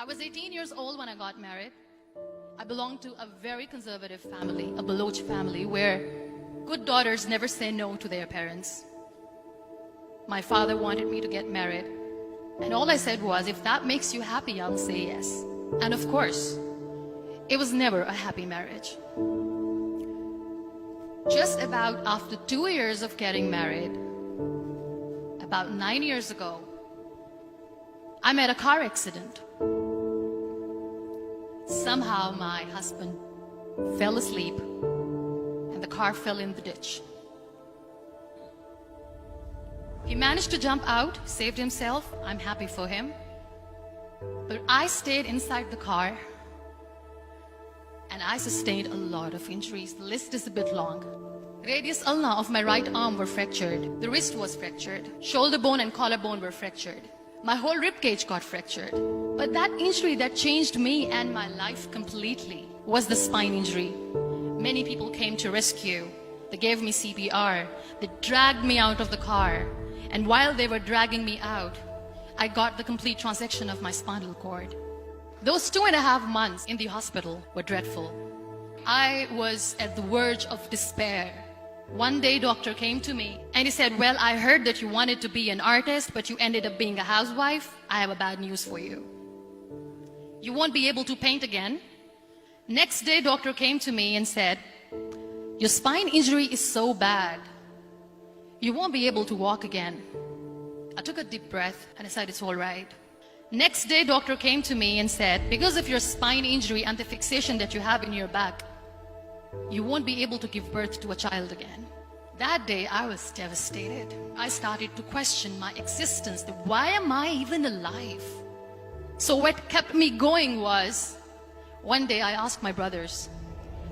I was 18 years old when I got married. I belonged to a very conservative family, a Baloch family, where good daughters never say no to their parents. My father wanted me to get married, and all I said was, if that makes you happy, I'll say yes. And of course, it was never a happy marriage. Just about after 2 years of getting married, about 9 years ago, I met a car accident. Somehow my husband fell asleep and the car fell in the ditch. He managed to jump out, saved himself. I'm happy for him. But I stayed inside the car and I sustained a lot of injuries. The list is a bit long. Radius ulna of my right arm were fractured. The wrist was fractured. Shoulder bone and collarbone were fractured. My whole rib cage got fractured. But that injury that changed me and my life completely was the spine injury. Many people came to rescue. They gave me CPR. They dragged me out of the car. And while they were dragging me out, I got the complete transection of my spinal cord. Those 2.5 months in the hospital were dreadful. I was at the verge of despair. One day, doctor came to me and he said, well, I heard that you wanted to be an artist, but you ended up being a housewife. I have a bad news for you. You won't be able to paint again. Next day, doctor came to me and said, your spine injury is so bad, you won't be able to walk again. I took a deep breath and I said, it's all right. Next day, doctor came to me and said, because of your spine injury and the fixation that you have in your back, you won't be able to give birth to a child again. That day, I was devastated. I started to question my existence. Why am I even alive? So what kept me going was, one day I asked my brothers,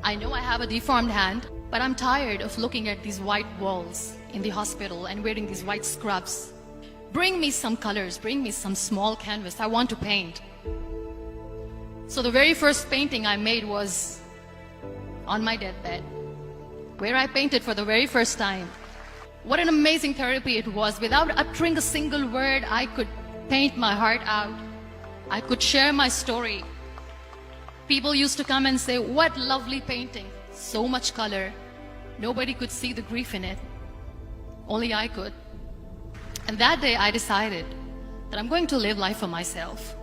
I know I have a deformed hand, but I'm tired of looking at these white walls in the hospital and wearing these white scrubs. Bring me some colors, bring me some small canvas. I want to paint. So the very first painting I made was on my deathbed, where I painted for the very first time. What an amazing therapy it was. Without uttering a single word, I could paint my heart out. I could share my story. People used to come and say, what lovely painting, so much color. Nobody could see the grief in it. Only I could. And that day I decided that I'm going to live life for myself.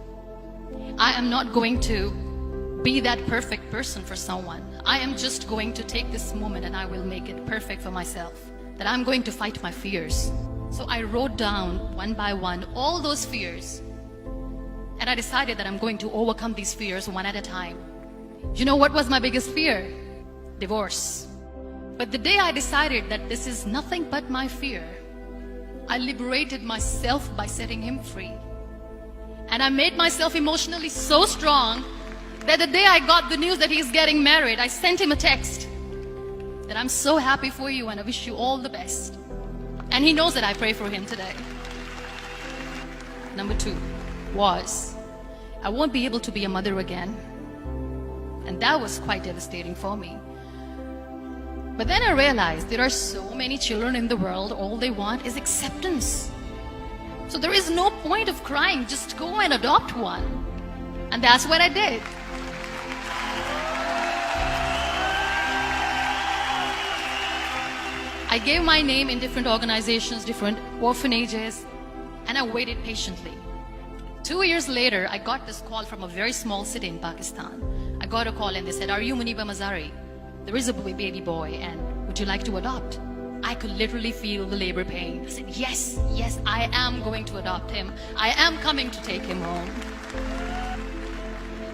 I am not going to be that perfect person for someone. I am just going to take this moment and I will make it perfect for myself. That I'm going to fight my fears. So I wrote down one by one all those fears. And I decided that I'm going to overcome these fears one at a time. You know what was my biggest fear? Divorce. But the day I decided that this is nothing but my fear, I liberated myself by setting him free. And I made myself emotionally so strong that the day I got the news that he's getting married, I sent him a text that I'm so happy for you and I wish you all the best. And he knows that I pray for him today. Number 2 was, I won't be able to be a mother again. And that was quite devastating for me. But then I realized there are so many children in the world, all they want is acceptance. So there is no point of crying, just go and adopt one. And that's what I did. I gave my name in different organizations, different orphanages, and I waited patiently. 2 years later, I got this call from a very small city in Pakistan. I got a call and they said, are you Muniba Mazari? There is a baby boy and would you like to adopt? I could literally feel the labor pain. I said, yes, I am going to adopt him. I am coming to take him home.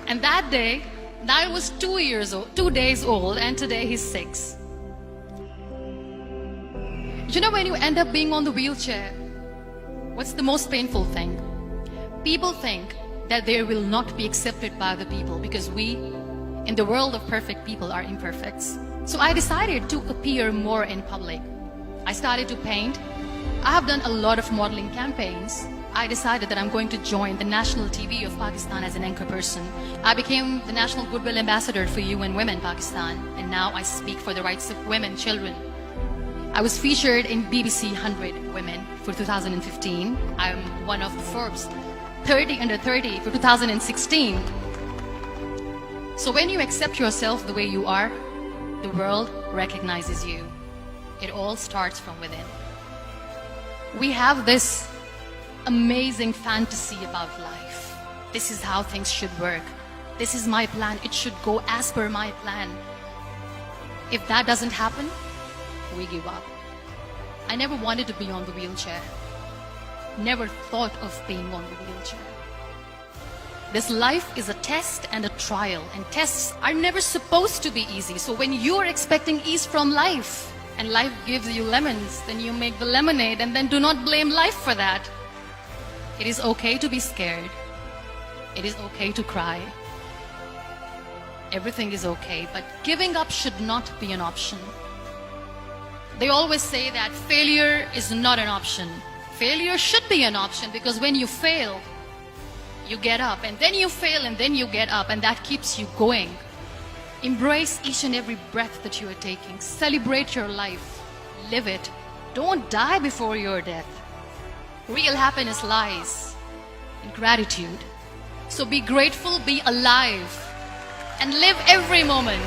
And that day, I was 2 days old, and today he's 6. You know, when you end up being on the wheelchair, what's the most painful thing? People think that they will not be accepted by the people because we, in the world of perfect people, are imperfects. So I decided to appear more in public. I started to paint. I have done a lot of modeling campaigns. I decided that I'm going to join the national TV of Pakistan as an anchor person. I became the National Goodwill Ambassador for UN Women Pakistan, and now I speak for the rights of women, children. I was featured in BBC 100 Women for 2015. I'm one of the Forbes 30 under 30 for 2016. So when you accept yourself the way you are, the world recognizes you. It all starts from within. We have this amazing fantasy about life. This is how things should work. This is my plan. It should go as per my plan. If that doesn't happen, we give up. I never wanted to be on the wheelchair. Never thought of being on the wheelchair. This life is a test and a trial, and tests are never supposed to be easy. So when you are expecting ease from life, and life gives you lemons, then you make the lemonade, and then do not blame life for that. It is okay to be scared. It is okay to cry. Everything is okay, but giving up should not be an option. They always say that failure is not an option. Failure should be an option, because when you fail, you get up, and then you fail, and then you get up, and that keeps you going. Embrace each and every breath that you are taking. Celebrate your life. Live it. Don't die before your death. Real happiness lies in gratitude. So be grateful, be alive, and live every moment.